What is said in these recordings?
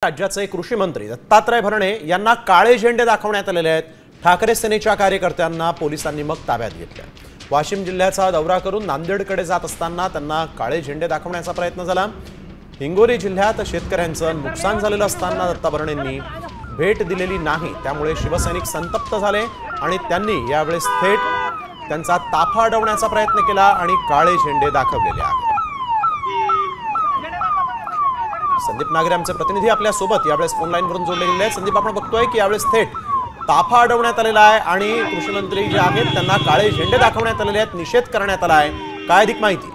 राज्याचे कृषी मंत्री दत्तात्रय भरणे यांना काळे झेंडे दाखवण्यात आलेले आहेत। ठाकरे सेनेच्या कार्यकर्त्यांना पोलिसांनी मग ताब्यात घेतले। वाशिम जिल्ह्याचा दौरा करून नांदेडकडे जात असताना त्यांना काळे झेंडे दाखवण्याचा प्रयत्न झाला। हिंगोली जिल्ह्यात शेतकऱ्यांचं नुकसान झालेलं असताना दत्ता भरणेंनी भेट दिलेली नाही, त्यामुळे शिवसैनिक संतप्त झाले आणि त्यांनी यावेळेस थेट त्यांचा ताफा अडवण्याचा प्रयत्न केला आणि काळे झेंडे दाखवलेले आहेत। संदीप नागरे आमचे प्रतिनिधी आपल्या सोबत यावेळेस फोन लाईन वरून जोडले गेले आहेत। संदीप, आपण बघतोय की यावेळेस थेट ताफा अडवण्यात आलेला आहे आणि कृषी मंत्री जे आहेत त्यांना काळे झेंडे दाखवण्यात आलेले आहेत, निषेध करण्यात आला आहे। काय अधिक माहिती?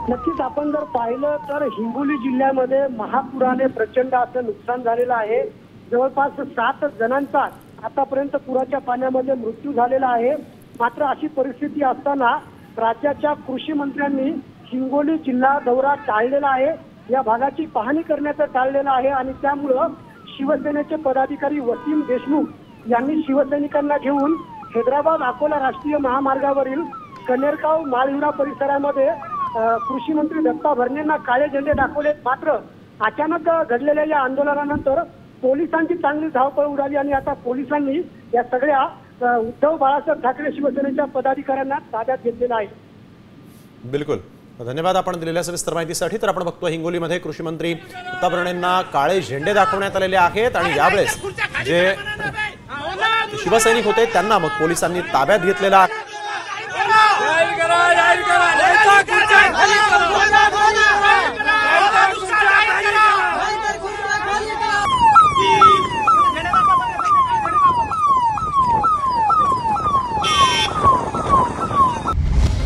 नक्कीच आपण जर पाहिलं तर हिंगोली जिल्ह्यामध्ये महापुराने प्रचंड असं नुकसान झालेलं आहे। जवळपास 7 जणांचा आतापर्यंत पुराच्या पाण्यामध्ये मृत्यू झालेला आहे। मात्र अशी परिस्थिती असताना राज्याच्या कृषी मंत्र्यांनी हिंगोली जिल्हा दौरा टाळलेला आहे, या भागाची पाहणी करण्याचं टाळलेलं आहे आणि त्यामुळं शिवसेनेचे पदाधिकारी वसीम देशमुख यांनी शिवसैनिकांना घेऊन हैदराबाद अकोला राष्ट्रीय महामार्गावरील कनेरगाव माळहिवरा परिसरामध्ये कृषी मंत्री दत्ता भरणेंना काळे झेंडे दाखवलेत। मात्र अचानक घडलेल्या या आंदोलनानंतर पोलिसांची चांगली धावपळ उडाली आणि आता पोलिसांनी या सगळ्या उद्धव बाळासाहेब ठाकरे शिवसेनेच्या पदाधिकाऱ्यांना ताब्यात घेतलेला आहे। बिलकुल, धन्यवाद आपण दिलेल्या सविस्तर माहितीसाठी। तर आपण बघतो हिंगोलीमध्ये कृषी मंत्री दत्ता भरणेंना काळे झेंडे दाखवण्यात आलेले आहेत आणि यावेळेस जे शिवसैनिक होते त्यांना मग पोलिसांनी ताब्यात घेतलेला आहे।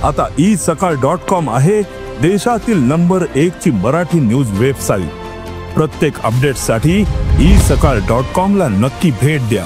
आता isakal.com आहे देशातील नंबर 1 ची मराठी न्यूज वेबसाईट। प्रत्येक अपडेटसाठी isakal.com ला नक्की भेट द्या।